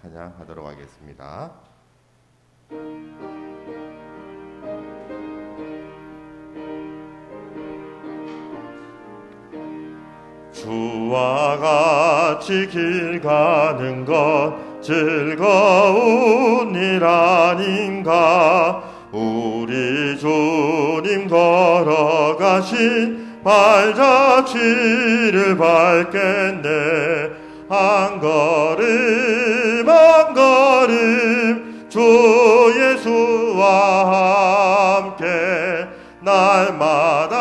찬양하도록 하겠습니다. 주와 같이 길 가는 것 즐거운 일 아닌가. 우리 주님 걸어가신 발자취를 밟겠네. 한 걸음 한 걸음 주 예수와 함께 날마다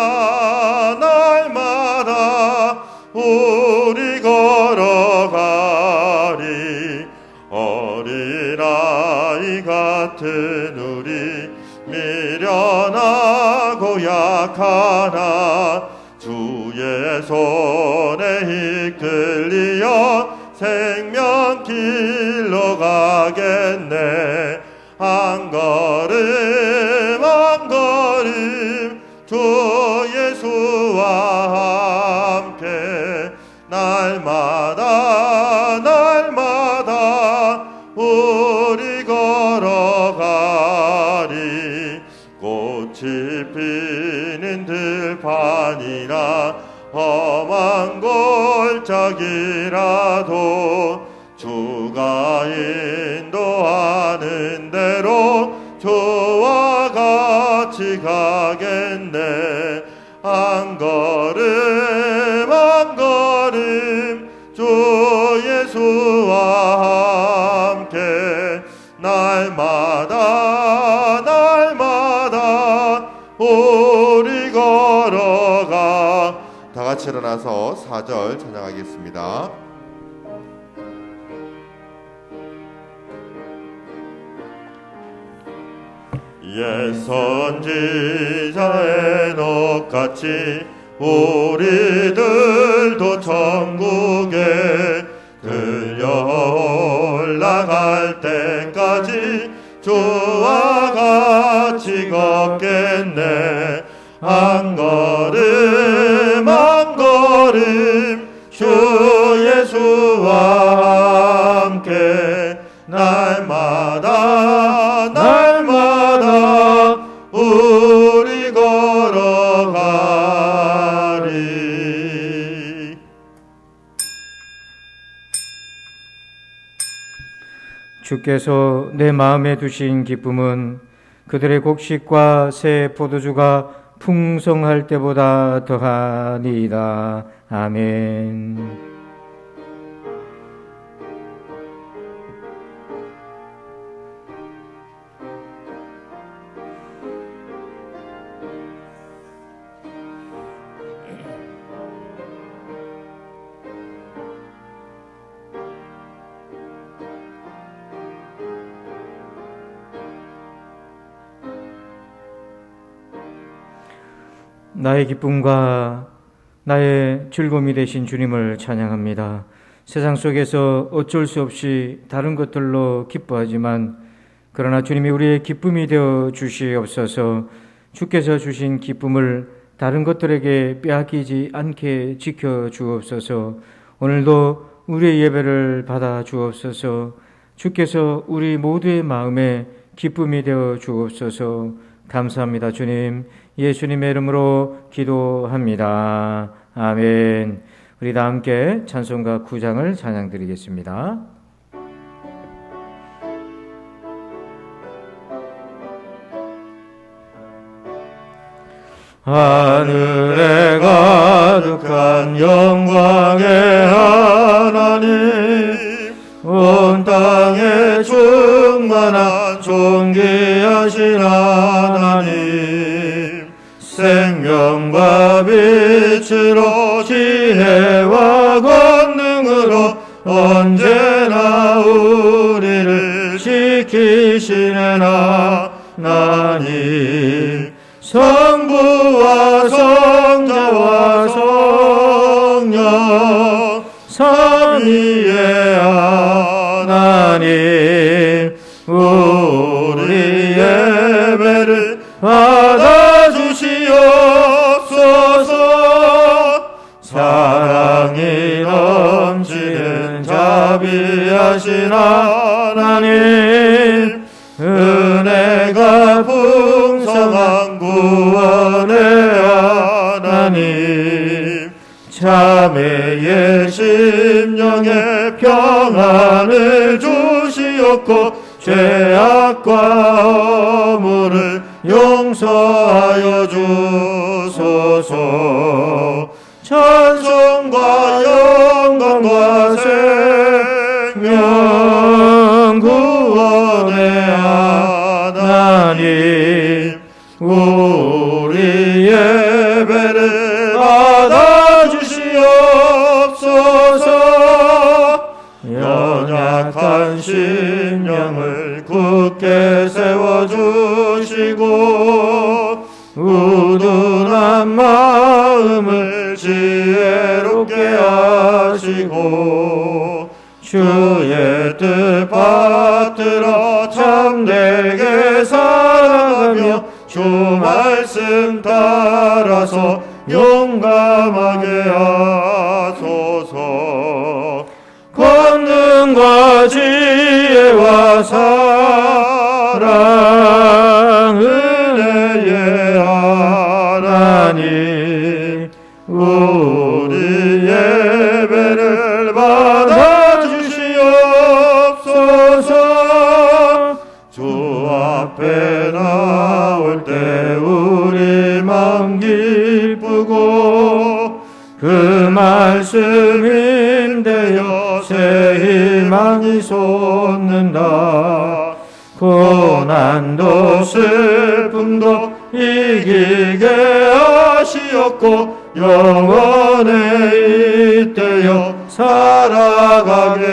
날마다 우리 걸어가리. 어린아이 같은 우리 미련하고 약하나 주의 손에 이끌리어 생명길로 가겠네. 한 걸음 한 걸음 주 예수와 함께 날마다 날마다 우리 걸어가리. 꽃이 피는 들판이나 험한 골짜기라도 주가 인도하는 대로 주와 같이 가겠네. 한 걸음 한 걸음 주 예수와 함께 날마다 날마다 우리 걸어가. 다 같이 일어나서 4절 찬양하겠습니다. 옛 선지자 에녹같이 우리들도 천국에 들려 올라갈 때까지 주와 같이 걷겠네. 한 걸음 한 걸음 주 예수와 함께 날마다 날마다 우리 걸어가리. 주께서 내 마음에 두신 기쁨은 그들의 곡식과 새 포도주가 풍성할 때보다 더하니이다. 아멘. 나의 기쁨과 나의 즐거움이 되신 주님을 찬양합니다. 세상 속에서 어쩔 수 없이 다른 것들로 기뻐하지만 그러나 주님이 우리의 기쁨이 되어 주시옵소서. 주께서 주신 기쁨을 다른 것들에게 빼앗기지 않게 지켜 주옵소서. 오늘도 우리의 예배를 받아 주옵소서. 주께서 우리 모두의 마음에 기쁨이 되어 주옵소서. 감사합니다. 주님, 예수님의 이름으로 기도합니다. 아멘. 우리 다 함께 찬송가 9장을 찬양드리겠습니다. 하늘에 가득한 영광의 하나님, 온 땅에 충만한 존귀하신 하나님, 생명과 빛으로 지혜와 권능으로 언제나 우리를 지키시는 하나님, 성부와 성자와 성령 삼위의 하나님, 우리 예배를 받아주시옵소서. 사랑이 넘치는 자비하신 하신 하나님, 은혜가 풍성한 구원의 하나님, 자매의 심령에 평안을 주시옵고 죄악과 허물을 용서하여 주소서. 찬송과 영광과 생명 구원의 하나님, 우리 예배를 받아주시옵소서. 연약한 심령을 굳게 세워주시고 우둔한 마음을 지혜롭게 하시고 주의 뜻 받들어 참되게 살아가며 주 말씀 따라서 용감하게 하소서. 권능과 지혜와 사랑 은혜의 하나님, 우리 예배를 받아주시옵소서. 주 앞에 나올 때 우리 마음 기쁘고 그 말씀 인되어 새 희망이 솟는다. 고난도 슬픔도 이기게 하시었고 영원에 잇대어 살아가게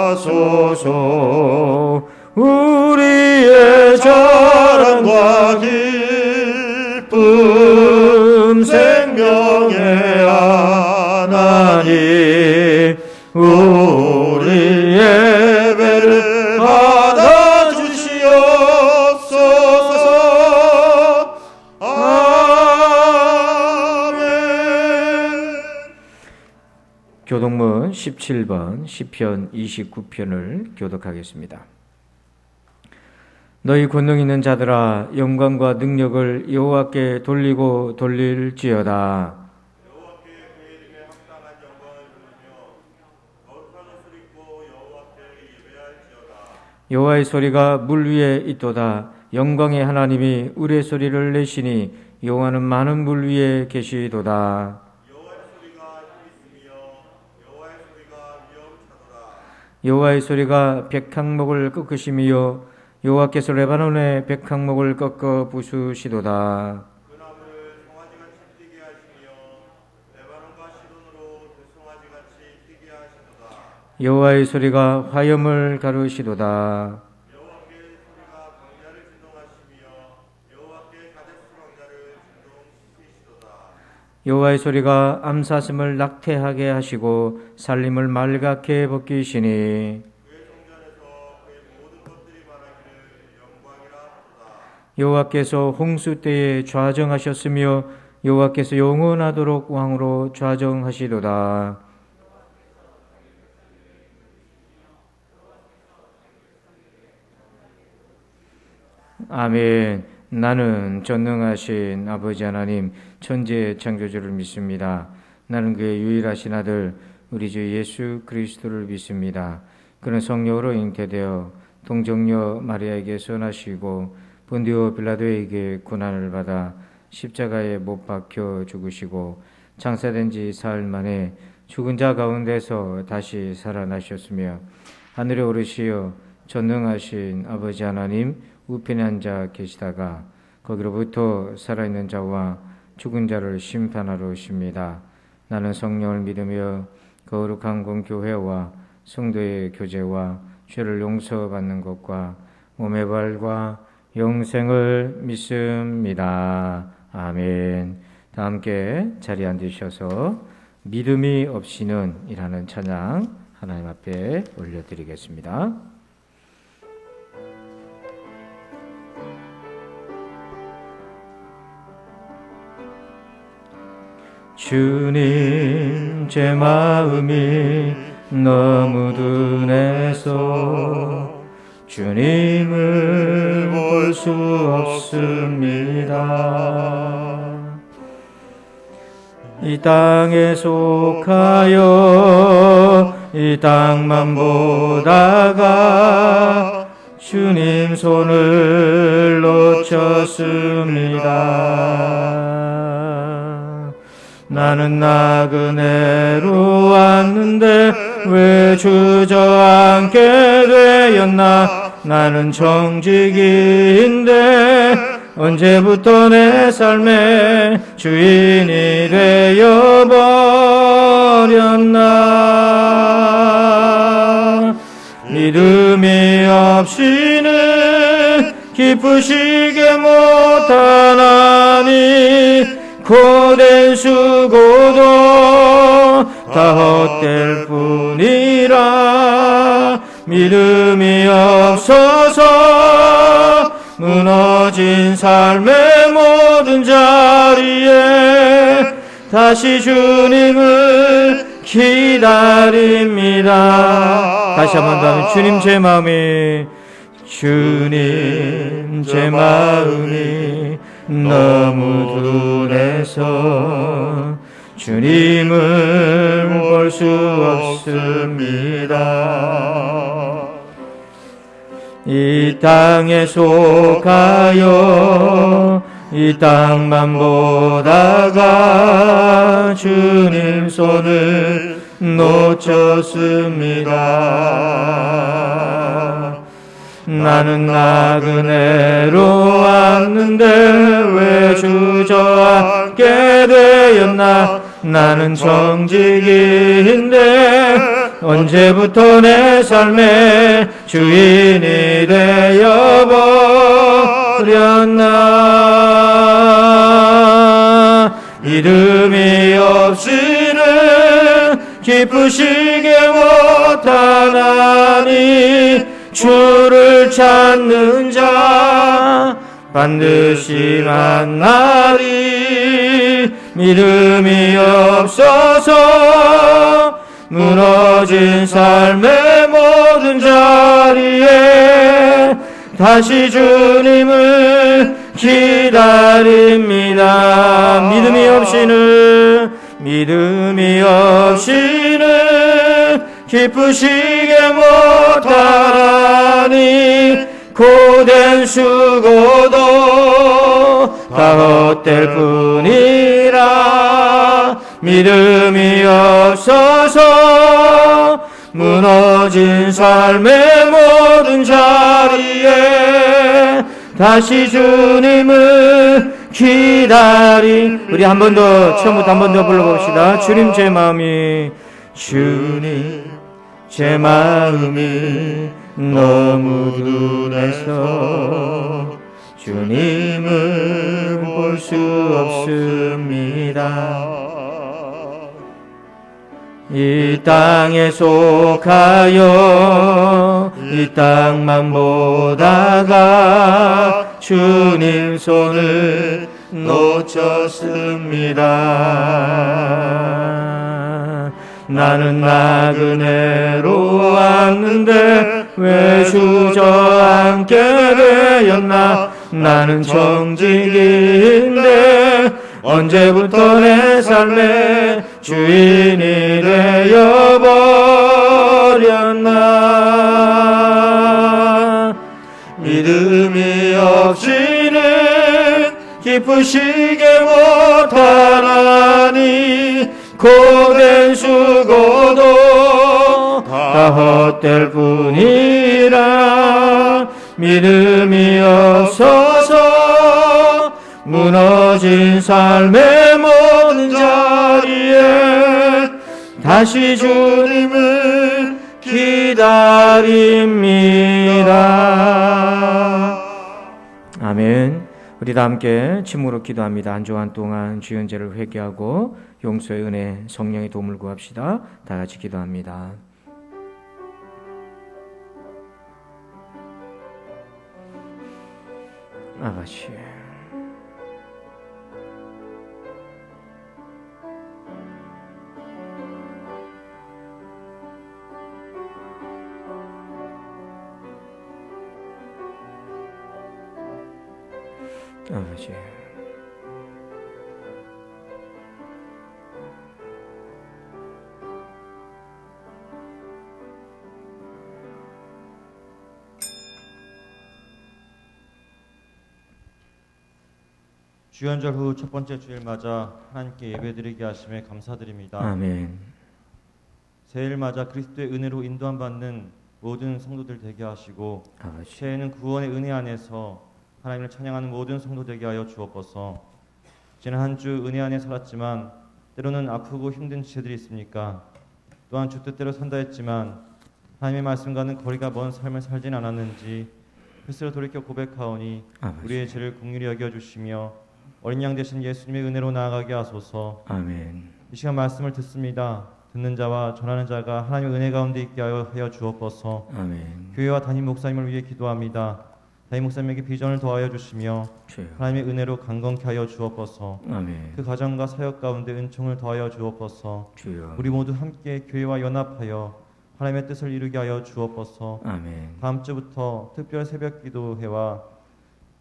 하소서. 우리의 자랑과 기쁨 생명의 하나님, 우리 예배를 받아주시옵소서. 아멘. 교독문 17번 시편 29편을 교독하겠습니다. 너희 권능 있는 자들아, 영광과 능력을 여호와께 돌리고 돌릴지어다. 여호와께 그 이름에 합당한 영광을 부르며 거룩한 옷을 입고 여호와께 예배할지어다. 여호와의 소리가 물 위에 있도다. 영광의 하나님이 우리의 소리를 내시니 여호와는 많은 물 위에 계시도다. 여호와의 소리가 힘있으며 여호와의 소리가 위엄차도다. 여호와의 소리가 백향목을 꺾으시며 여호와께서 레바논의 백향목을 꺾어 부수시도다. 그 나무를 송아지같이 뛰게 하시며 레바논과 시돈으로 그 송아지같이 뛰게 하시도다. 여호와의 소리가 화염을 가르시도다. 여호와께 소리가 광야를 진동하시며 여호와께 가데스 광야를 진동시키시도다. 여호와의 소리가 암사슴을 낙태하게 하시고 살림을 말갛게 벗기시니 그의 성전에서 그의 모든 것들이 말하기를 영광이라 하도다. 여호와께서 홍수 때에 좌정하셨으며 여호와께서 영원하도록 왕으로 좌정하시도다. 아멘. 나는 전능하신 아버지 하나님 천지의 창조주를 믿습니다. 나는 그의 유일하신 아들 우리 주 예수 그리스도를 믿습니다. 그는 성령으로 잉태되어 동정녀 마리아에게서 나시고 본디오 빌라도에게 고난을 받아 십자가에 못 박혀 죽으시고 장사된 지 사흘 만에 죽은 자 가운데서 다시 살아나셨으며 하늘에 오르시어 전능하신 아버지 하나님 우편에 앉아 계시다가 거기로부터 살아있는 자와 죽은 자를 심판하러 오십니다. 나는 성령을 믿으며 거룩한 공교회와 성도의 교제와 죄를 용서받는 것과 몸의 부활과 영생을 믿습니다. 아멘. 다 함께 자리에 앉으셔서 믿음이 없이는 이라는 찬양 하나님 앞에 올려드리겠습니다. 주님 제 마음이 너무 둔해서 주님을 볼 수 없습니다. 이 땅에 속하여 이 땅만 보다가 주님 손을 놓쳤습니다. 나는 나그네로 왔는데 왜 주저앉게 되었나. 나는 정직인데 언제부터 내 삶의 주인이 되어버렸나. 믿음이 없이는 기쁘시게 못하나니 고된 수고도 다 헛될 뿐이라. 믿음이 없어서 무너진 삶의 모든 자리에 다시 주님을 기다립니다. 다시 한 번 더 하면 주님 제 마음이 너무 둔해서 주님을 볼 수 없습니다. 이 땅에 속하여 이 땅만 보다가 주님 손을 놓쳤습니다. 나는 나그네로 왔는데 왜 주저앉게 되었나. 나는 정직인데 언제부터 내 삶의 주인이 되어버렸나. 믿음이 없이는 기쁘시게 못하나니 주를 찾는 자 반드시 만나리. 믿음이 없어서 무너진 삶의 모든 자리에 다시 주님을 기다립니다. 믿음이 없이는 기쁘시게 못하나니 고된 수고도 다 헛될 뿐이라. 믿음이 없어서 무너진 삶의 모든 자리에 다시 주님을 기다린. 우리 한 번 더 처음부터 한 번 더 불러봅시다. 주님 제 마음이 너무 둔해서 주님을 볼 수 없습니다. 이 땅에 속하여 이 땅만 보다가 주님 손을 놓쳤습니다. 나는 나그네로 왔는데 왜 주저앉게 되었나. 나는 정직인데 언제부터 내 삶의 주인이 되어버렸나. 믿음이 없이는 기쁘시게 못하나니 고된 수고도 다 헛될 뿐이라. 믿음이 없어서 무너진 삶의 모든 자리에 다시 주님을 기다립니다. 아멘. 우리 다 함께 침으로 기도합니다. 한 주간 동안 지은 죄를 회개하고 용서의 은혜, 성령의 도움을 구합시다. 다 같이 기도합니다. 아버지, 아버지. 주연절 후 첫 번째 주일 맞아 하나님께 예배드리게 하심에 감사드립니다. 아멘. 새해를 맞아 그리스도의 은혜로 인도함 받는 모든 성도들 되게 하시고 아버지. 새해는 구원의 은혜 안에서 하나님을 찬양하는 모든 성도 되게 하여 주옵소서. 지난 한 주 은혜 안에 살았지만 때로는 아프고 힘든 지체들이 있습니까? 또한 주 뜻대로 산다 했지만 하나님의 말씀과는 거리가 먼 삶을 살진 않았는지 스스로 돌이켜 고백하오니 아버지. 우리의 죄를 긍휼히 여겨주시며 어린 양 되신 예수님의 은혜로 나아가게 하소서. 아멘. 이 시간 말씀을 듣습니다. 듣는 자와 전하는 자가 하나님의 은혜 가운데 있게 하여 주옵소서. 아멘. 교회와 담임 목사님을 위해 기도합니다. 담임 목사님에게 비전을 더하여 주시며 주여. 하나님의 은혜로 강건케 하여 주옵소서. 아멘. 그 가정과 사역 가운데 은총을 더하여 주옵소서. 주여. 우리 모두 함께 교회와 연합하여 하나님의 뜻을 이루게 하여 주옵소서. 아멘. 다음 주부터 특별 새벽 기도회와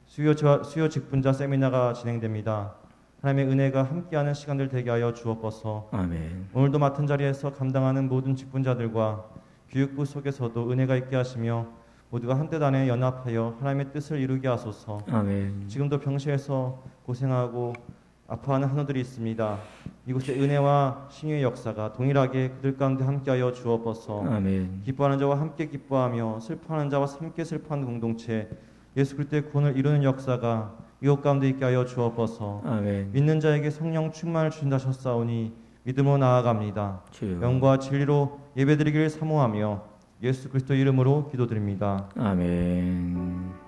수요 직분자 세미나가 진행됩니다. 하나님의 은혜가 함께하는 시간들 되게 하여 주옵소서. 아멘. 오늘도 맡은 자리에서 감당하는 모든 직분자들과 교육부 속에서도 은혜가 있게 하시며 모두가 한 뜻 안에 연합하여 하나님의 뜻을 이루게 하소서. 아멘. 지금도 병실에서 고생하고 아파하는 한우들이 있습니다. 이곳에 은혜와 신유의 역사가 동일하게 그들 가운데 함께하여 주옵소서. 아멘. 기뻐하는 자와 함께 기뻐하며 슬퍼하는 자와 함께 슬퍼하는 공동체, 예수 그리스도의 구원을 이루는 역사가 이곳 가운데 있게 하여 주옵소서. 아멘. 믿는 자에게 성령 충만을 주신다 하셨사오니 믿음으로 나아갑니다. 주여. 영과 진리로 예배드리기를 사모하며 예수 그리스도 이름으로 기도드립니다. 아멘.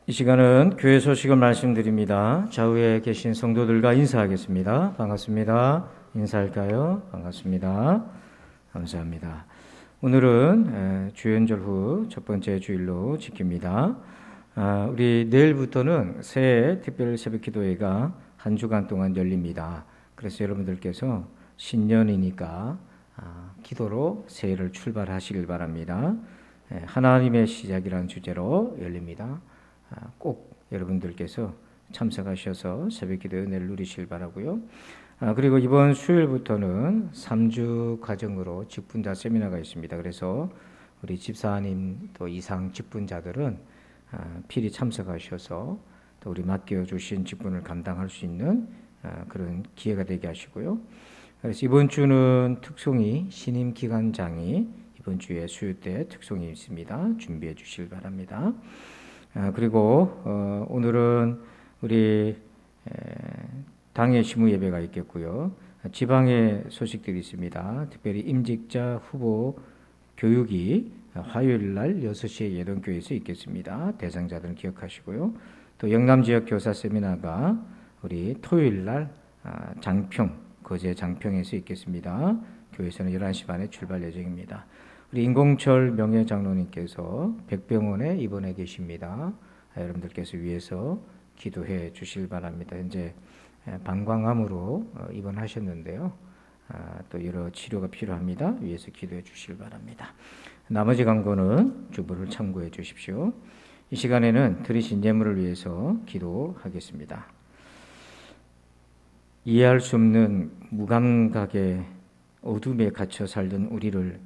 이 시간은 교회 소식을 말씀드립니다. 좌우에 계신 성도들과 인사하겠습니다. 반갑습니다. 인사할까요? 반갑습니다. 감사합니다. 오늘은 주연절 후 첫 번째 주일로 지킵니다. 우리 내일부터는 새해 특별 새벽 기도회가 한 주간 동안 열립니다. 그래서 여러분들께서 신년이니까 기도로 새해를 출발하시길 바랍니다. 하나님의 시작이라는 주제로 열립니다. 꼭 여러분들께서 참석하셔서 새벽기도 은혜를 누리시길 바라고요. 그리고 이번 수요일부터는 3주 과정으로 직분자 세미나가 있습니다. 그래서 우리 집사님 또 이상 직분자들은 필히 참석하셔서 또 우리 맡겨주신 직분을 감당할 수 있는 그런 기회가 되게 하시고요. 그래서 이번 주는 특송이 신임 기관장이 이번 주에 수요 때 특송이 있습니다. 준비해 주시길 바랍니다. 그리고 오늘은 우리 당의 시무 예배가 있겠고요. 지방의 소식들이 있습니다. 특별히 임직자 후보 교육이 화요일 날 6시에 예동교회에서 있겠습니다. 대상자들은 기억하시고요. 또 영남 지역 교사 세미나가 우리 토요일 날 장평, 거제 장평에서 있겠습니다. 교회에서는 11시 반에 출발 예정입니다. 우리 인공철 명예장로님께서 백병원에 입원해 계십니다. 여러분들께서 위해서 기도해 주실 바랍니다. 현재 방광암으로 입원하셨는데요. 또 여러 치료가 필요합니다. 위해서 기도해 주실 바랍니다. 나머지 광고는 주보를 참고해 주십시오. 이 시간에는 드리신 예물을 위해서 기도하겠습니다. 이해할 수 없는 무감각의 어둠에 갇혀 살던 우리를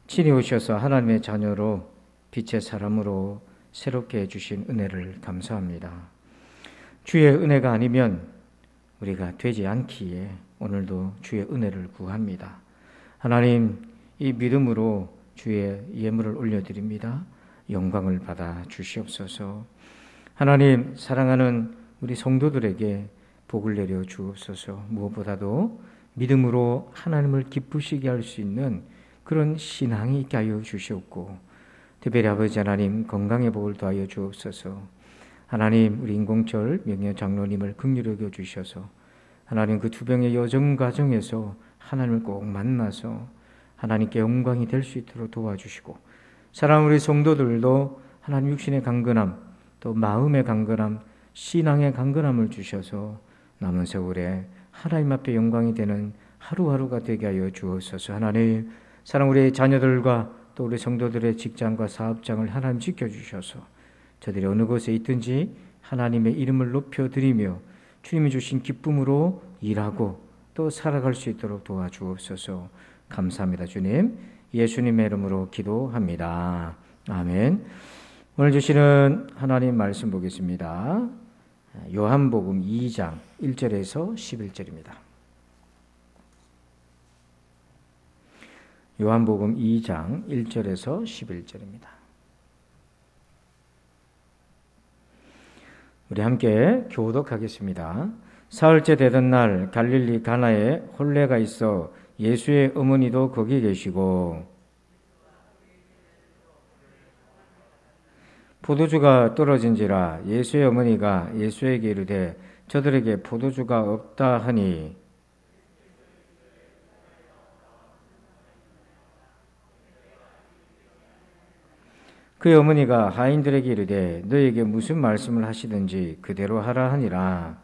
친히 오셔서 하나님의 자녀로 빛의 사람으로 새롭게 해주신 은혜를 감사합니다. 주의 은혜가 아니면 우리가 되지 않기에 오늘도 주의 은혜를 구합니다. 하나님, 이 믿음으로 주의 예물을 올려드립니다. 영광을 받아 주시옵소서. 하나님, 사랑하는 우리 성도들에게 복을 내려 주옵소서. 무엇보다도 믿음으로 하나님을 기쁘시게 할 수 있는 그런 신앙이 있게 하여 주시옵고, 특별히 아버지 하나님 건강의 복을 더하여 주옵소서. 하나님, 우리 인공철 명예장로님을 긍휼히 여겨 주셔서 하나님 그 두 병의 여정 과정에서 하나님을 꼭 만나서 하나님께 영광이 될 수 있도록 도와주시고, 사랑하는 우리 성도들도 하나님 육신의 강건함, 또 마음의 강건함, 신앙의 강건함을 주셔서 남은 세월에 하나님 앞에 영광이 되는 하루하루가 되게 하여 주옵소서. 하나님, 사랑 우리 자녀들과 또 우리 성도들의 직장과 사업장을 하나님 지켜주셔서 저들이 어느 곳에 있든지 하나님의 이름을 높여드리며 주님이 주신 기쁨으로 일하고 또 살아갈 수 있도록 도와주옵소서. 감사합니다. 주님, 예수님의 이름으로 기도합니다. 아멘. 오늘 주시는 하나님 말씀 보겠습니다. 요한복음 2장 1절에서 11절입니다. 요한복음 2장 1절에서 11절입니다. 우리 함께 교독하겠습니다. 사흘째 되던 날 갈릴리 가나에 혼례가 있어 예수의 어머니도 거기 계시고 포도주가 떨어진지라 예수의 어머니가 예수에게 이르되 저들에게 포도주가 없다 하니 그의 어머니가 하인들에게 이르되 너에게 무슨 말씀을 하시든지 그대로 하라 하니라.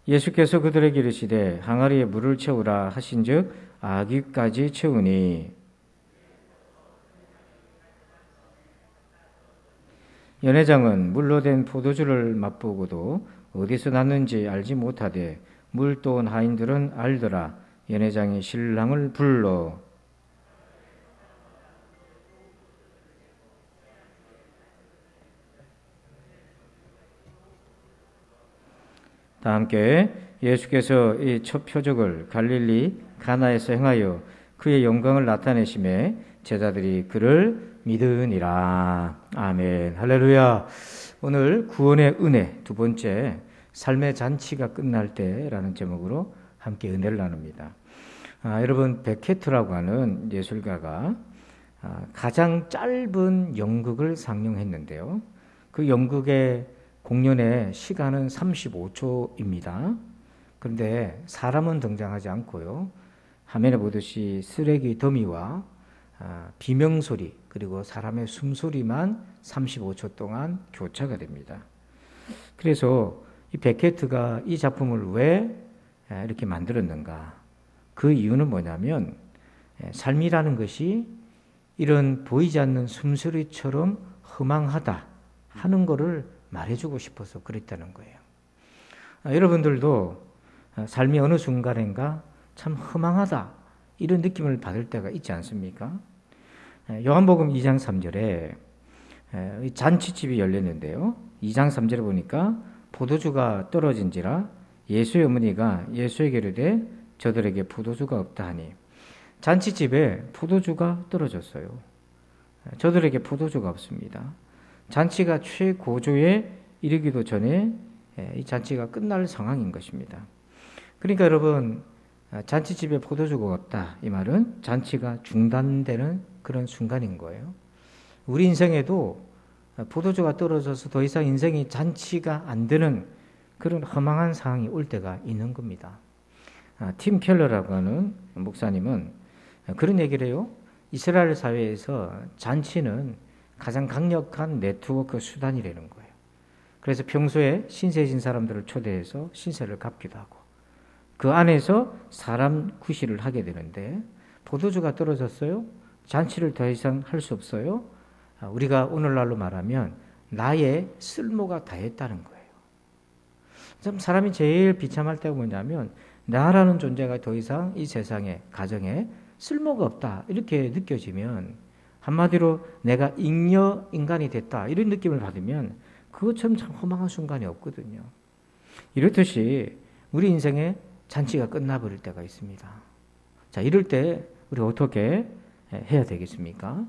예수께서 그들에게 이르시되 항아리에 물을 채우라 하신즉 아귀까지 채우니 연회장은 물로 된 포도주를 맛보고도 어디서 났는지 알지 못하되 물 떠온 하인들은 알더라. 연회장이 신랑을 불러 다 함께 예수께서 이 첫 표적을 갈릴리 가나에서 행하여 그의 영광을 나타내심에 제자들이 그를 믿으니라. 아멘. 할렐루야. 오늘 구원의 은혜 두 번째, 삶의 잔치가 끝날 때라는 제목으로 함께 은혜를 나눕니다. 여러분, 베케트라고 하는 예술가가 가장 짧은 연극을 상영했는데요. 그 연극의 공연의 시간은 35초입니다. 그런데 사람은 등장하지 않고요. 화면에 보듯이 쓰레기 더미와 비명소리 그리고 사람의 숨소리만 35초 동안 교차가 됩니다. 그래서 이 베케트가 이 작품을 왜 이렇게 만들었는가? 그 이유는 뭐냐면 삶이라는 것이 이런 보이지 않는 숨소리처럼 허망하다 하는 것을 말해주고 싶어서 그랬다는 거예요. 여러분들도 삶이 어느 순간인가 참 허망하다 이런 느낌을 받을 때가 있지 않습니까? 요한복음 2장 3절에 잔치집이 열렸는데요. 2장 3절에 보니까 포도주가 떨어진지라 예수의 어머니가 예수에게 이르되 저들에게 포도주가 없다 하니 잔치집에 포도주가 떨어졌어요. 저들에게 포도주가 없습니다. 잔치가 최고조에 이르기도 전에 이 잔치가 끝날 상황인 것입니다. 그러니까 여러분, 잔치집에 포도주가 없다 이 말은 잔치가 중단되는 그런 순간인 거예요. 우리 인생에도 포도주가 떨어져서 더 이상 인생이 잔치가 안 되는 그런 허망한 상황이 올 때가 있는 겁니다. 팀 켈러라고 하는 목사님은 그런 얘기를 해요. 이스라엘 사회에서 잔치는 가장 강력한 네트워크 수단이라는 거예요. 그래서 평소에 신세진 사람들을 초대해서 신세를 갚기도 하고 그 안에서 사람 구실을 하게 되는데 포도주가 떨어졌어요. 잔치를 더 이상 할 수 없어요. 우리가 오늘날로 말하면 나의 쓸모가 다했다는 거예요. 참 사람이 제일 비참할 때가 뭐냐면 나라는 존재가 더 이상 이 세상에 가정에 쓸모가 없다 이렇게 느껴지면 한마디로 내가 잉여 인간이 됐다 이런 느낌을 받으면 그것처럼 참 허망한 순간이 없거든요. 이렇듯이 우리 인생에 잔치가 끝나버릴 때가 있습니다. 자, 이럴 때 우리 어떻게 해야 되겠습니까?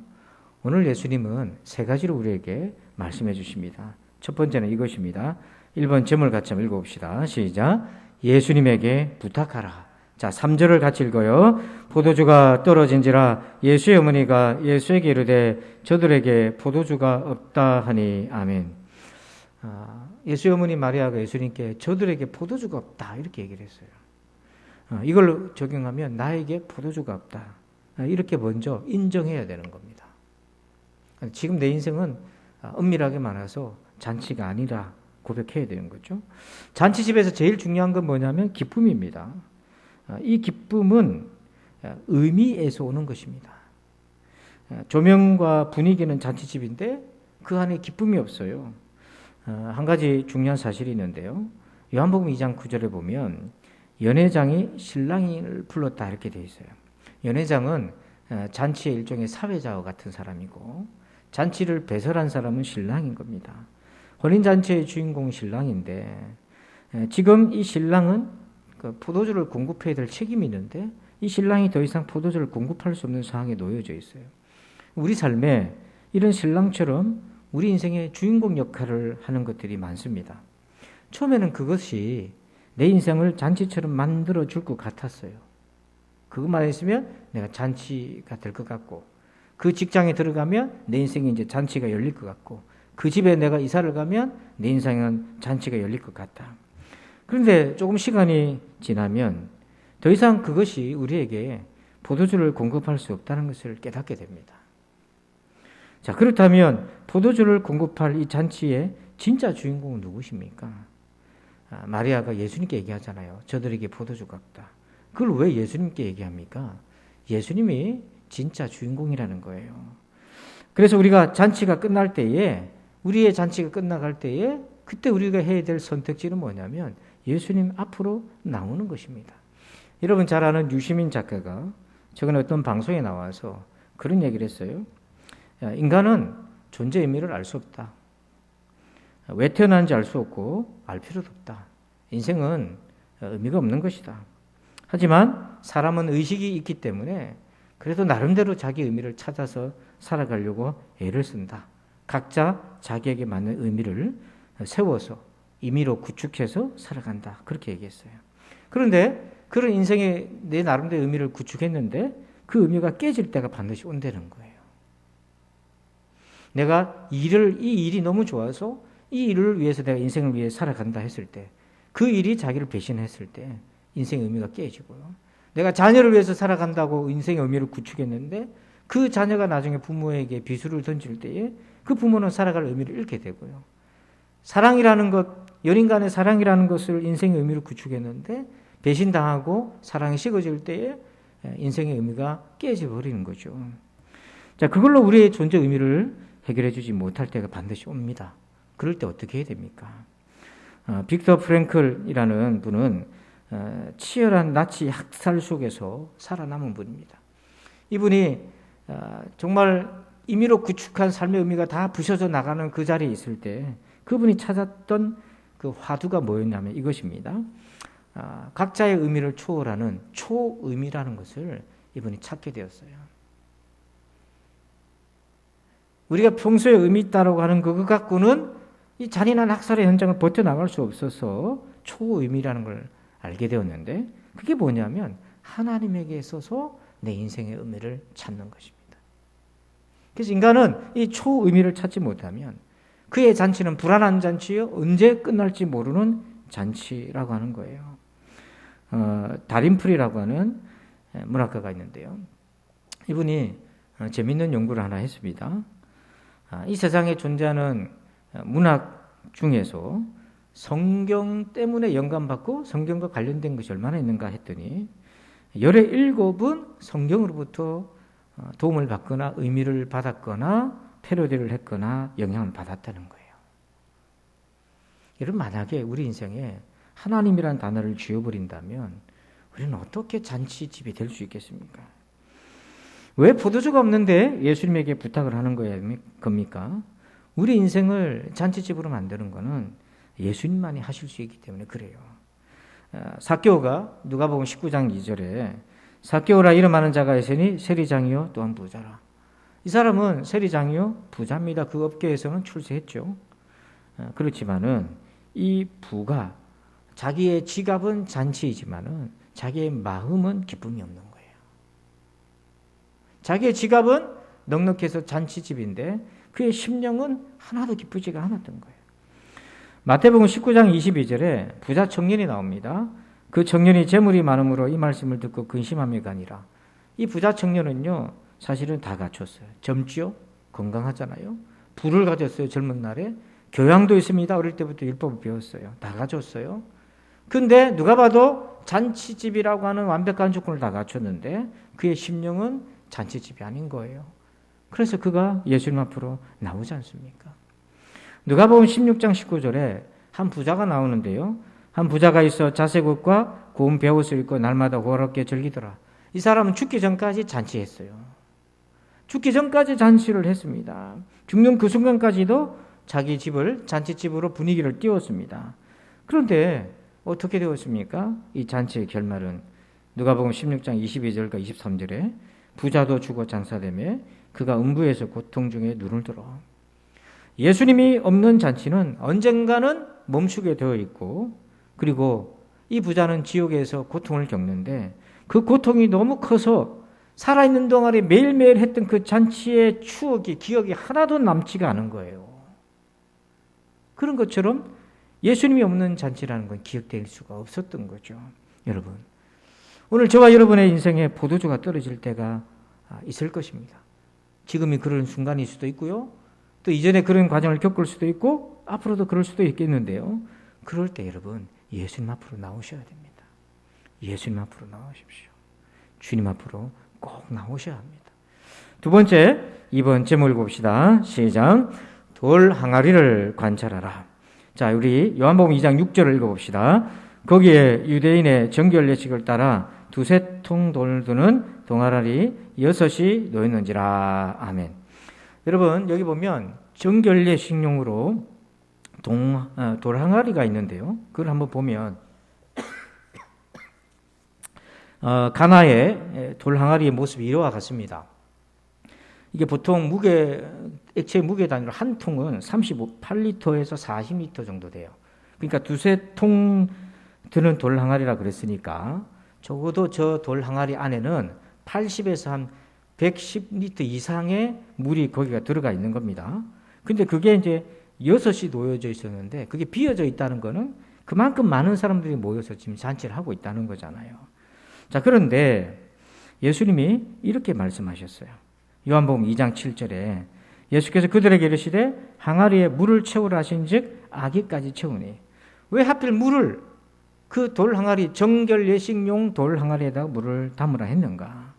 오늘 예수님은 세 가지로 우리에게 말씀해 주십니다. 첫 번째는 이것입니다. 1번 제목을 같이 한번 읽어봅시다. 시작. 예수님에게 부탁하라. 자, 3절을 같이 읽어요. 포도주가 떨어진지라 예수의 어머니가 예수에게 이르되 저들에게 포도주가 없다 하니. 아멘. 예수의 어머니 마리아가 예수님께 저들에게 포도주가 없다 이렇게 얘기를 했어요. 이걸 적용하면 나에게 포도주가 없다. 이렇게 먼저 인정해야 되는 겁니다. 지금 내 인생은 은밀하게 많아서 잔치가 아니라 고백해야 되는 거죠. 잔치집에서 제일 중요한 건 뭐냐면 기쁨입니다. 이 기쁨은 의미에서 오는 것입니다. 조명과 분위기는 잔치집인데 그 안에 기쁨이 없어요. 한 가지 중요한 사실이 있는데요. 요한복음 2장 9절에 보면 연회장이 신랑을 불렀다 이렇게 되어 있어요. 연회장은 잔치의 일종의 사회자와 같은 사람이고 잔치를 배설한 사람은 신랑인 겁니다. 혼인잔치의 주인공은 신랑인데 지금 이 신랑은 포도주를 공급해야 될 책임이 있는데 이 신랑이 더 이상 포도주를 공급할 수 없는 상황에 놓여져 있어요. 우리 삶에 이런 신랑처럼 우리 인생의 주인공 역할을 하는 것들이 많습니다. 처음에는 그것이 내 인생을 잔치처럼 만들어줄 것 같았어요. 그것만 했으면 내가 잔치가 될 것 같고 그 직장에 들어가면 내 인생에 이제 잔치가 열릴 것 같고 그 집에 내가 이사를 가면 내 인생은 잔치가 열릴 것 같다. 그런데 조금 시간이 지나면 더 이상 그것이 우리에게 포도주를 공급할 수 없다는 것을 깨닫게 됩니다. 자, 그렇다면 포도주를 공급할 이 잔치의 진짜 주인공은 누구십니까? 마리아가 예수님께 얘기하잖아요. 저들에게 포도주가 없다. 그걸 왜 예수님께 얘기합니까? 예수님이 진짜 주인공이라는 거예요. 그래서 우리가 잔치가 끝날 때에 우리의 잔치가 끝나갈 때에 그때 우리가 해야 될 선택지는 뭐냐면 예수님 앞으로 나오는 것입니다. 여러분 잘 아는 유시민 작가가 최근에 어떤 방송에 나와서 그런 얘기를 했어요. 인간은 존재 의미를 알 수 없다. 왜 태어났는지 알 수 없고 알 필요도 없다. 인생은 의미가 없는 것이다. 하지만 사람은 의식이 있기 때문에 그래도 나름대로 자기 의미를 찾아서 살아가려고 애를 쓴다. 각자 자기에게 맞는 의미를 세워서 임의로 구축해서 살아간다. 그렇게 얘기했어요. 그런데 그런 인생의 내 나름대로 의미를 구축했는데 그 의미가 깨질 때가 반드시 온다는 거예요. 내가 이 일이 너무 좋아서 이 일을 위해서 내가 인생을 위해 살아간다 했을 때 그 일이 자기를 배신했을 때 인생의 의미가 깨지고요. 내가 자녀를 위해서 살아간다고 인생의 의미를 구축했는데 그 자녀가 나중에 부모에게 비수를 던질 때에 그 부모는 살아갈 의미를 잃게 되고요. 사랑이라는 것, 연인 간의 사랑이라는 것을 인생의 의미를 구축했는데 배신당하고 사랑이 식어질 때에 인생의 의미가 깨져버리는 거죠. 자, 그걸로 우리의 존재 의미를 해결해 주지 못할 때가 반드시 옵니다. 그럴 때 어떻게 해야 됩니까? 빅터 프랭클이라는 분은 치열한 나치 학살 속에서 살아남은 분입니다. 이분이 정말 임의로 구축한 삶의 의미가 다 부셔져 나가는 그 자리에 있을 때 그분이 찾았던 그 화두가 뭐였냐면 이것입니다. 각자의 의미를 초월하는 초의미라는 것을 이분이 찾게 되었어요. 우리가 평소에 의미 있다라고 하는 그거 갖고는 이 잔인한 학살의 현장을 버텨나갈 수 없어서 초의미라는 걸 알게 되었는데 그게 뭐냐면 하나님에게 있어서 내 인생의 의미를 찾는 것입니다. 그래서 인간은 이 초의미를 찾지 못하면 그의 잔치는 불안한 잔치요 언제 끝날지 모르는 잔치라고 하는 거예요. 다림프리라고 하는 문학가가 있는데요. 이분이 재미있는 연구를 하나 했습니다. 이 세상에 존재하는 문학 중에서 성경 때문에 영감받고 성경과 관련된 것이 얼마나 있는가 했더니 17은 성경으로부터 도움을 받거나 의미를 받았거나 패러디를 했거나 영향을 받았다는 거예요. 여러분 만약에 우리 인생에 하나님이라는 단어를 지워버린다면 우리는 어떻게 잔치집이 될 수 있겠습니까? 왜 포도주가 없는데 예수님에게 부탁을 하는 겁니까? 우리 인생을 잔치집으로 만드는 것은 예수님만이 하실 수 있기 때문에 그래요. 삭개오가 누가복음 19장 2절에 삭개오라 이름하는 자가 있으니 세리장이요 또한 부자라. 이 사람은 세리장이요 부자입니다. 그 업계에서는 출세했죠. 그렇지만은 이 부가 자기의 지갑은 잔치이지만은 자기의 마음은 기쁨이 없는 거예요. 자기의 지갑은 넉넉해서 잔치집인데 그의 심령은 하나도 기쁘지가 않았던 거예요. 마태복음 19장 22절에 부자 청년이 나옵니다. 그 청년이 재물이 많음으로 이 말씀을 듣고 근심하며 가니라. 이 부자 청년은요, 사실은 다 갖췄어요. 젊지요? 건강하잖아요. 부를 가졌어요. 젊은 날에. 교양도 있습니다. 어릴 때부터 율법을 배웠어요. 다 가졌어요. 근데 누가 봐도 잔치집이라고 하는 완벽한 조건을 다 갖췄는데 그의 심령은 잔치집이 아닌 거예요. 그래서 그가 예수님 앞으로 나오지 않습니까? 누가복음 16장 19절에 한 부자가 나오는데요. 한 부자가 있어 자색 옷과 고운 베옷을 입고 날마다 호화롭게 즐기더라. 이 사람은 죽기 전까지 잔치했어요. 죽기 전까지 잔치를 했습니다. 죽는 그 순간까지도 자기 집을 잔치집으로 분위기를 띄웠습니다. 그런데 어떻게 되었습니까? 이 잔치의 결말은 누가복음 16장 22절과 23절에 부자도 죽어 장사되며 그가 음부에서 고통 중에 눈을 들어. 예수님이 없는 잔치는 언젠가는 멈추게 되어 있고, 그리고 이 부자는 지옥에서 고통을 겪는데 그 고통이 너무 커서 살아있는 동안에 매일매일 했던 그 잔치의 추억이, 기억이 하나도 남지가 않은 거예요. 그런 것처럼 예수님이 없는 잔치라는 건 기억될 수가 없었던 거죠. 여러분, 오늘 저와 여러분의 인생에 포도주가 떨어질 때가 있을 것입니다. 지금이 그런 순간일 수도 있고요. 또 이전에 그런 과정을 겪을 수도 있고 앞으로도 그럴 수도 있겠는데요. 그럴 때 여러분, 예수님 앞으로 나오셔야 됩니다. 예수님 앞으로 나오십시오. 주님 앞으로 꼭 나오셔야 합니다. 두 번째, 이번 제목을 봅시다. 시작. 돌 항아리를 관찰하라. 자, 우리 요한복음 2장 6절을 읽어봅시다. 거기에 유대인의 정결 예식을 따라 두세 통 돌을 두는 동아리 6이 놓였는지라. 아멘. 여러분, 여기 보면 정결 예식용으로 돌 항아리가 있는데요. 그걸 한번 보면 가나의 돌 항아리의 모습이 이와 같습니다. 이게 보통 액체 무게 단위로 한 통은 38리터에서 40리터 정도 돼요. 그러니까 두세 통 드는 돌 항아리라 그랬으니까 적어도 저 돌 항아리 안에는 80에서 한 110리터 이상의 물이 거기가 들어가 있는 겁니다. 근데 그게 이제 6이 놓여져 있었는데 그게 비어져 있다는 거는 그만큼 많은 사람들이 모여서 지금 잔치를 하고 있다는 거잖아요. 자, 그런데 예수님이 이렇게 말씀하셨어요. 요한복음 2장 7절에 예수께서 그들에게 이르시되 항아리에 물을 채우라 하신즉 아기까지 채우니. 왜 하필 물을 그 돌 항아리, 정결 예식용 돌 항아리에다가 물을 담으라 했는가?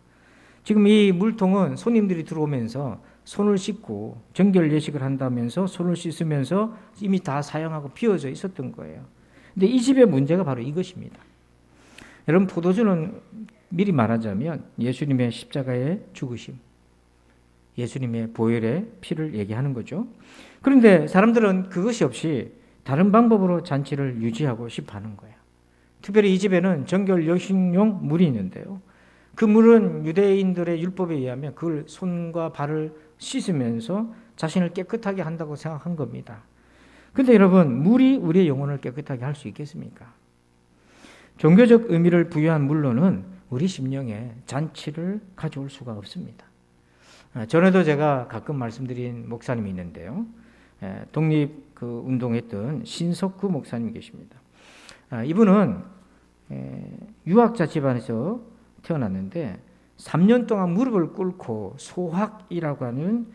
지금 이 물통은 손님들이 들어오면서 손을 씻고 정결 예식을 한다면서 손을 씻으면서 이미 다 사용하고 비워져 있었던 거예요. 근데 이 집의 문제가 바로 이것입니다. 여러분, 포도주는 미리 말하자면 예수님의 십자가의 죽으심, 예수님의 보혈의 피를 얘기하는 거죠. 그런데 사람들은 그것이 없이 다른 방법으로 잔치를 유지하고 싶어 하는 거예요. 특별히 이 집에는 정결 예식용 물이 있는데요. 그 물은 유대인들의 율법에 의하면 그걸 손과 발을 씻으면서 자신을 깨끗하게 한다고 생각한 겁니다. 그런데 여러분, 물이 우리의 영혼을 깨끗하게 할 수 있겠습니까? 종교적 의미를 부여한 물로는 우리 심령에 잔치를 가져올 수가 없습니다. 전에도 제가 가끔 말씀드린 목사님이 있는데요. 독립 운동했던 신석구 목사님 계십니다. 이분은 유학자 집안에서 태어났는데 3년 동안 무릎을 꿇고 소학이라고 하는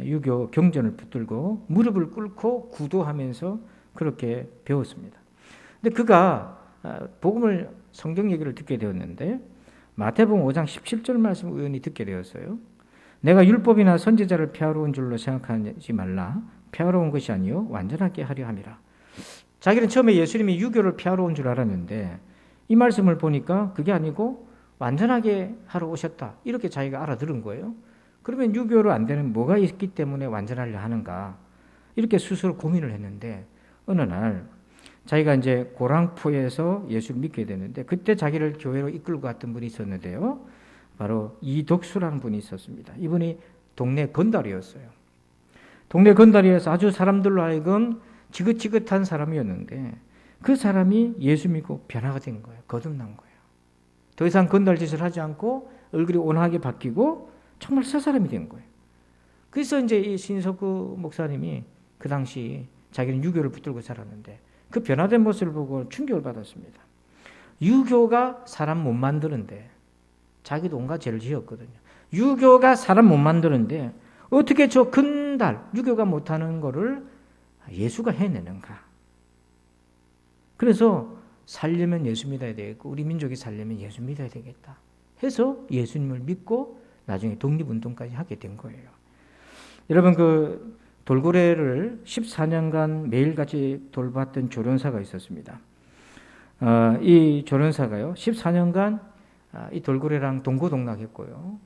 유교 경전을 붙들고 무릎을 꿇고 구도하면서 그렇게 배웠습니다. 근데 그가 복음을, 성경 얘기를 듣게 되었는데 마태복음 5장 17절 말씀을 우연히 듣게 되었어요. 내가 율법이나 선지자를 폐하러 온 줄로 생각하지 말라. 폐하러 온 것이 아니요 완전하게 하려 함이라. 자기는 처음에 예수님이 유교를 폐하러 온 줄 알았는데 이 말씀을 보니까 그게 아니고 완전하게 하러 오셨다, 이렇게 자기가 알아들은 거예요. 그러면 유교로 안 되는 뭐가 있기 때문에 완전하려 하는가, 이렇게 스스로 고민을 했는데 어느 날 자기가 이제 고랑포에서 예수를 믿게 되는데 그때 자기를 교회로 이끌고 갔던 분이 있었는데요. 바로 이덕수라는 분이 있었습니다. 이분이 동네 건달이었어요. 동네 건달이어서 아주 사람들로 하여금 지긋지긋한 사람이었는데 그 사람이 예수 믿고 변화가 된 거예요. 거듭난 거예요. 더 이상 건달짓을 하지 않고 얼굴이 온화하게 바뀌고 정말 새 사람이 된 거예요. 그래서 이제 이 신석구 목사님이 그 당시 자기는 유교를 붙들고 살았는데 그 변화된 모습을 보고 충격을 받았습니다. 유교가 사람 못 만드는데 자기도 온갖 죄를 지었거든요. 유교가 사람 못 만드는데 어떻게 저 근달 유교가 못하는 거를 예수가 해내는가. 그래서 살려면 예수 믿어야 되겠고 우리 민족이 살려면 예수 믿어야 되겠다 해서 예수님을 믿고 나중에 독립운동까지 하게 된 거예요. 여러분 그 돌고래를 14년간 매일같이 돌봤던 조련사가 있었습니다. 이 조련사가요 14년간 이 돌고래랑 동고동락했고요.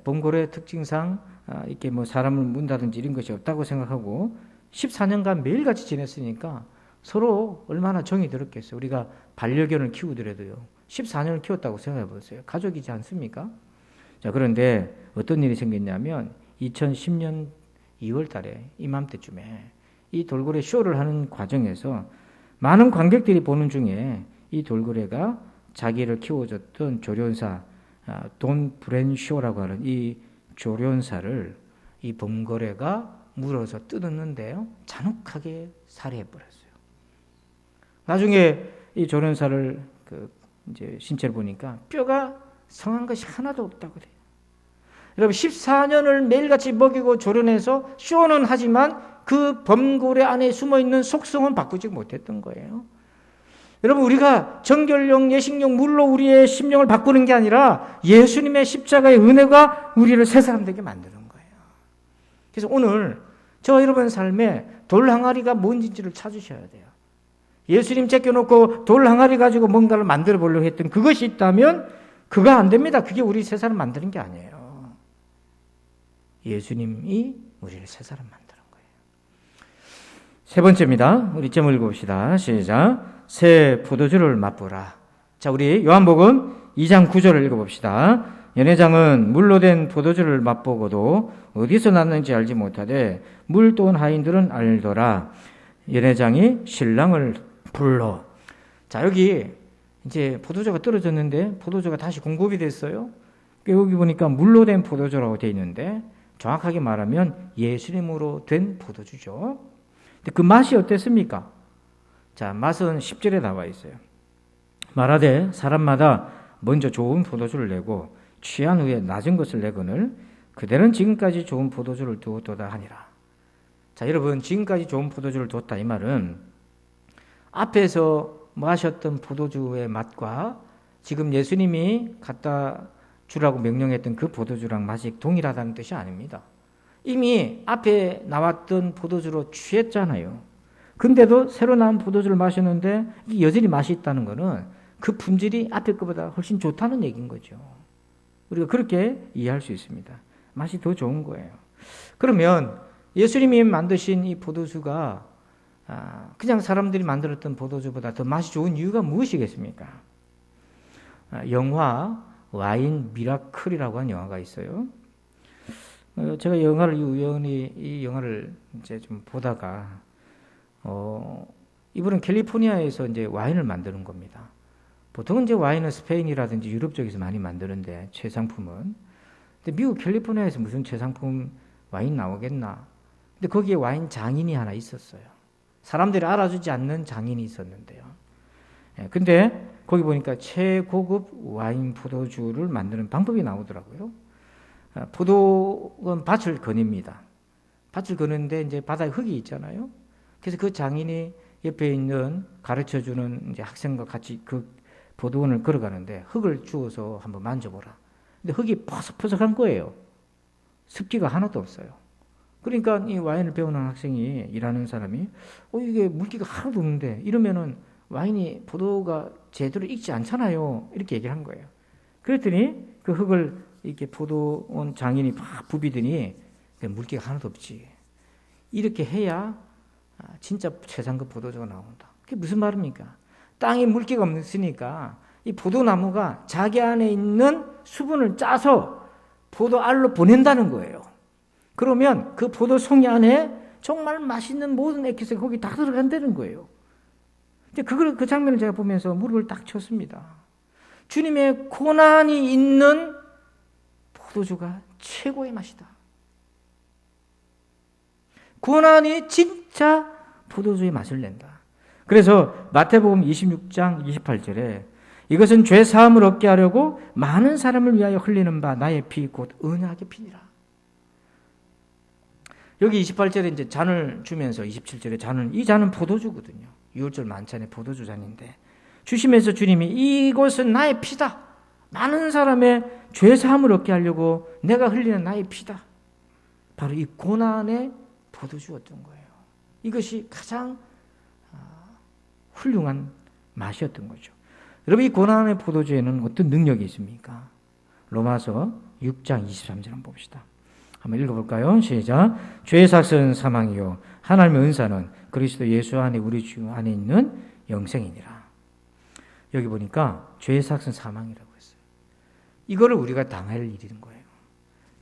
범고래 특징상 이렇게 뭐 사람을 문다든지 이런 것이 없다고 생각하고 14년간 매일같이 지냈으니까 서로 얼마나 정이 들었겠어요. 우리가 반려견을 키우더라도요 14년을 키웠다고 생각해 보세요. 가족이지 않습니까? 자, 그런데 어떤 일이 생겼냐면 2010년 2월 달에 이맘때쯤에 이 돌고래 쇼를 하는 과정에서 많은 관객들이 보는 중에 이 돌고래가 자기를 키워줬던 조련사 돈 브랜쇼라고 하는 이 조련사를 이 범고래가 물어서 뜯었는데요 잔혹하게 살해해버렸어요. 나중에 이 조련사를 이제 신체를 보니까 뼈가 성한 것이 하나도 없다고 그래요. 여러분 14년을 매일같이 먹이고 조련해서 쇼는 하지만 그 범고래 안에 숨어있는 속성은 바꾸지 못했던 거예요. 여러분 우리가 정결용, 예식용, 물로 우리의 심령을 바꾸는 게 아니라 예수님의 십자가의 은혜가 우리를 새 사람 되게 만드는 거예요. 그래서 오늘 저 여러분 삶에 돌 항아리가 뭔지를 찾으셔야 돼요. 예수님 제껴놓고 돌 항아리 가지고 뭔가를 만들어 보려고 했던 그것이 있다면 그거 안 됩니다. 그게 우리 새 사람 만드는 게 아니에요. 예수님이 우리를 새 사람 만드는 거예요. 세 번째입니다. 우리 점 읽어봅시다. 시작. 새 포도주를 맛보라. 자, 우리 요한복음 2장 9절을 읽어봅시다. 연회장은 물로 된 포도주를 맛보고도 어디서 났는지 알지 못하되 물 또한 하인들은 알더라. 연회장이 신랑을 불러. 자, 여기 이제 포도주가 떨어졌는데 포도주가 다시 공급이 됐어요. 여기 보니까 물로 된 포도주라고 되어 있는데 정확하게 말하면 예수님으로 된 포도주죠. 근데 그 맛이 어땠습니까? 자, 맛은 10절에 나와 있어요. 말하되 사람마다 먼저 좋은 포도주를 내고 취한 후에 낮은 것을 내거늘 그대는 지금까지 좋은 포도주를 두었도다 하니라. 자, 여러분 지금까지 좋은 포도주를 뒀다 이 말은 앞에서 마셨던 포도주의 맛과 지금 예수님이 갖다 주라고 명령했던 그 포도주랑 맛이 동일하다는 뜻이 아닙니다. 이미 앞에 나왔던 포도주로 취했잖아요. 근데도 새로 나온 포도주를 마셨는데 여전히 맛이 있다는 것은 그 품질이 앞에 것보다 훨씬 좋다는 얘기인 거죠. 우리가 그렇게 이해할 수 있습니다. 맛이 더 좋은 거예요. 그러면 예수님이 만드신 이 포도주가 그냥 사람들이 만들었던 포도주보다 더 맛이 좋은 이유가 무엇이겠습니까? 영화 와인 미라클이라고 하는 영화가 있어요. 제가 영화를 우연히 이 영화를 이제 좀 보다가 이분은 캘리포니아에서 이제 와인을 만드는 겁니다. 보통은 이제 와인은 스페인이라든지 유럽 쪽에서 많이 만드는데 최상품은. 근데 미국 캘리포니아에서 무슨 최상품 와인 나오겠나? 근데 거기에 와인 장인이 하나 있었어요. 사람들이 알아주지 않는 장인이 있었는데요. 근데 거기 보니까 최고급 와인 포도주를 만드는 방법이 나오더라고요. 포도는 밭을 거닙니다. 밭을 거는데 이제 바다에 흙이 있잖아요. 그래서 그 장인이 옆에 있는 가르쳐주는 이제 학생과 같이 그 포도원을 걸어가는데 흙을 주워서 한번 만져보라. 근데 흙이 퍼석퍼석한 거예요. 습기가 하나도 없어요. 그러니까 이 와인을 배우는 학생이 일하는 사람이 이게 물기가 하나도 없는데 이러면은 와인이 포도가 제대로 익지 않잖아요. 이렇게 얘기를 한 거예요. 그랬더니 그 흙을 이렇게 포도원 장인이 막 부비더니 물기가 하나도 없지. 이렇게 해야 진짜 최상급 포도주가 나온다. 그게 무슨 말입니까? 땅에 물기가 없으니까 이 포도나무가 자기 안에 있는 수분을 짜서 포도알로 보낸다는 거예요. 그러면 그 포도송이 안에 정말 맛있는 모든 액기스가 거기 다 들어간다는 거예요. 근데 그 장면을 제가 보면서 무릎을 딱 쳤습니다. 주님의 고난이 있는 포도주가 최고의 맛이다. 고난이 진짜 포도주의 맛을 낸다. 그래서 마태복음 26장 28절에 이것은 죄 사함을 얻게 하려고 많은 사람을 위하여 흘리는 바 나의 피 곧 언약의 피니라. 여기 28절에 이제 잔을 주면서 27절에 이 잔은 포도주거든요. 6월절 만찬의 포도주 잔인데 주시면서 주님이 이것은 나의 피다. 많은 사람의 죄 사함을 얻게 하려고 내가 흘리는 나의 피다. 바로 이 고난의 포도주였던 거예요. 이것이 가장 훌륭한 맛이었던 거죠. 여러분, 이 고난의 포도주에는 어떤 능력이 있습니까? 로마서 6장 23절 한번 봅시다. 한번 읽어볼까요? 시작. 죄의 삭은 사망이요 하나님의 은사는 그리스도 예수 안에 우리 주 안에 있는 영생이니라. 여기 보니까 죄의 삭은 사망이라고 했어요. 이거를 우리가 당할 일인 거예요.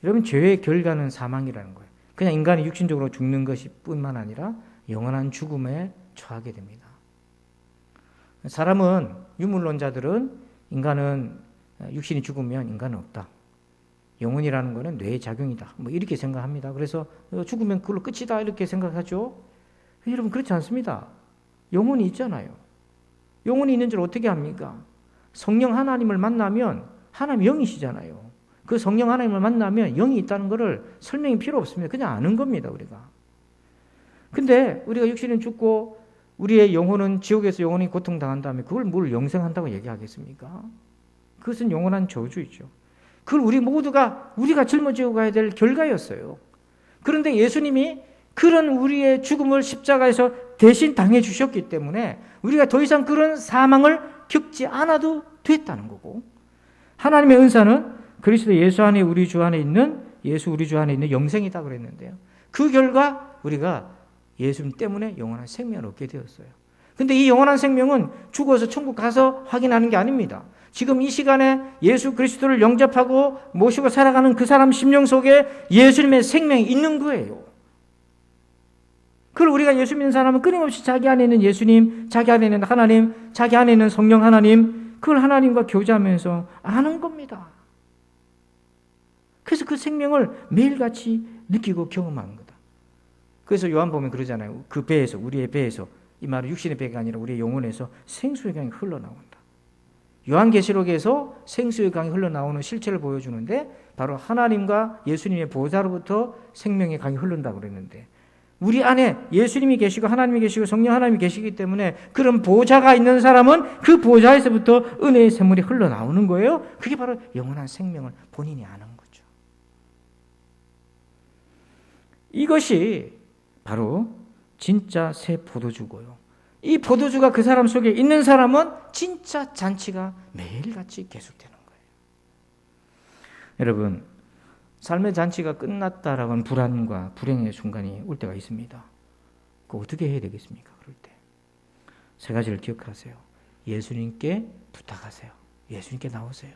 여러분, 죄의 결과는 사망이라는 거예요. 그냥 인간이 육신적으로 죽는 것이 뿐만 아니라 영원한 죽음에 처하게 됩니다. 사람은, 유물론자들은 인간은 육신이 죽으면 인간은 없다. 영혼이라는 것은 뇌의 작용이다. 뭐 이렇게 생각합니다. 그래서 죽으면 그걸로 끝이다 이렇게 생각하죠. 여러분, 그렇지 않습니다. 영혼이 있잖아요. 영혼이 있는 줄 어떻게 합니까? 성령 하나님을 만나면 하나님 영이시잖아요. 그 성령 하나님을 만나면 영이 있다는 것을 설명이 필요 없습니다. 그냥 아는 겁니다, 우리가. 근데 우리가 육신은 죽고 우리의 영혼은 지옥에서 영원히 고통당한 다음에 그걸 뭘 영생한다고 얘기하겠습니까? 그것은 영원한 저주이죠. 그걸 우리가 짊어지고 가야 될 결과였어요. 그런데 예수님이 그런 우리의 죽음을 십자가에서 대신 당해 주셨기 때문에 우리가 더 이상 그런 사망을 겪지 않아도 됐다는 거고, 하나님의 은사는 그리스도 예수 안에 우리 주 안에 있는 영생이다 그랬는데요. 그 결과 우리가 예수님 때문에 영원한 생명을 얻게 되었어요. 근데 이 영원한 생명은 죽어서 천국 가서 확인하는 게 아닙니다. 지금 이 시간에 예수 그리스도를 영접하고 모시고 살아가는 그 사람 심령 속에 예수님의 생명이 있는 거예요. 그걸 우리가 예수 믿는 사람은 끊임없이 자기 안에 있는 예수님, 자기 안에 있는 하나님, 자기 안에 있는 성령 하나님, 그걸 하나님과 교제하면서 아는 겁니다. 그래서 그 생명을 매일같이 느끼고 경험하는 거다. 그래서 요한복음에 그러잖아요. 그 배에서, 우리의 배에서, 이 말은 육신의 배가 아니라 우리의 영혼에서 생수의 강이 흘러나온다. 요한계시록에서 생수의 강이 흘러나오는 실체를 보여주는데 바로 하나님과 예수님의 보좌로부터 생명의 강이 흐른다고 그랬는데, 우리 안에 예수님이 계시고 하나님이 계시고 성령 하나님이 계시기 때문에 그런 보좌가 있는 사람은 그 보좌에서부터 은혜의 샘물이 흘러나오는 거예요. 그게 바로 영원한 생명을 본인이 아는 거죠. 이것이 바로 진짜 새 포도주고요. 이 포도주가 그 사람 속에 있는 사람은 진짜 잔치가 매일같이 계속되는 거예요. 여러분, 삶의 잔치가 끝났다라고 하는 불안과 불행의 순간이 올 때가 있습니다. 그거 어떻게 해야 되겠습니까? 그럴 때 세 가지를 기억하세요. 예수님께 부탁하세요. 예수님께 나오세요.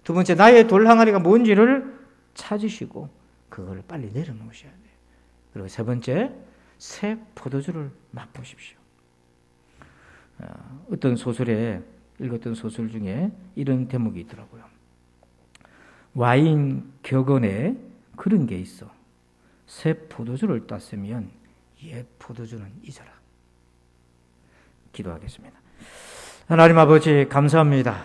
두 번째, 나의 돌 항아리가 뭔지를 찾으시고 그걸 빨리 내려놓으셔야 돼요. 그리고 세 번째, 새 포도주를 맛보십시오. 어떤 소설에 읽었던 소설 중에 이런 대목이 있더라고요. 와인 격언에 그런 게 있어. 새 포도주를 땄으면 옛 포도주는 잊어라. 기도하겠습니다. 하나님 아버지, 감사합니다.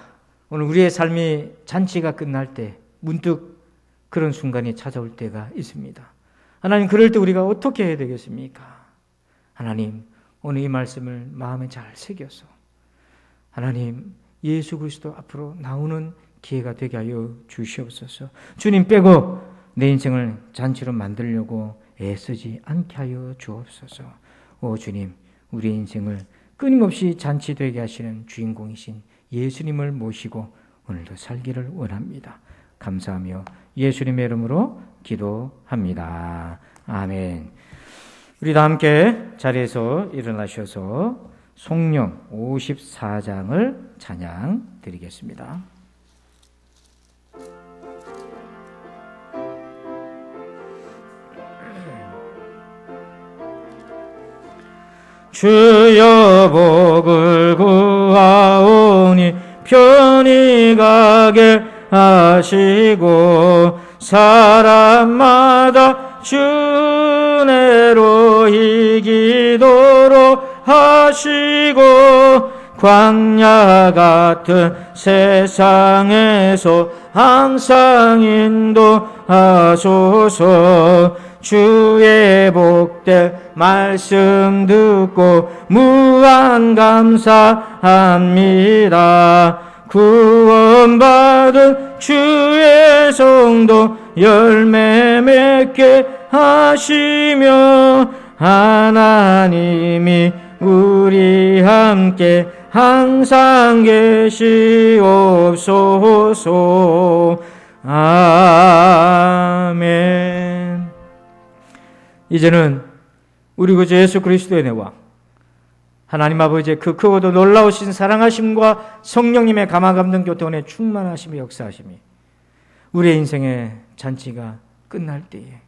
오늘 우리의 삶이 잔치가 끝날 때 문득 그런 순간이 찾아올 때가 있습니다. 하나님, 그럴 때 우리가 어떻게 해야 되겠습니까? 하나님, 오늘 이 말씀을 마음에 잘 새겨서 하나님, 예수 그리스도 앞으로 나오는 기회가 되게 하여 주시옵소서. 주님 빼고 내 인생을 잔치로 만들려고 애쓰지 않게 하여 주옵소서. 오 주님, 우리의 인생을 끊임없이 잔치 되게 하시는 주인공이신 예수님을 모시고 오늘도 살기를 원합니다. 감사하며 예수님의 이름으로 기도합니다. 아멘. 우리 다 함께 자리에서 일어나셔서 송령 54장을 찬양 드리겠습니다. 주여 복을 구하오니 편히 가게 하시고 사람마다 주내로 이기도 하시고 광야 같은 세상에서 항상 인도하소서. 주의 복될 말씀 듣고 무한 감사합니다. 구원받은 주의 성도 열매 맺게 하시며 하나님이 우리 함께 항상 계시옵소서. 아멘. 이제는 우리 구주 예수 그리스도의 은혜와 하나님 아버지의 그 크고도 놀라우신 사랑하심과 성령님의 감화감동 교통의 충만하심이 역사하심이 우리의 인생의 잔치가 끝날 때에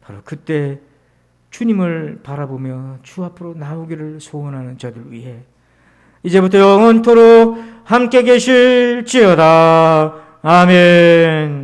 바로 그때 주님을 바라보며 주 앞으로 나오기를 소원하는 저들 위해 이제부터 영원토록 함께 계실지어다. 아멘.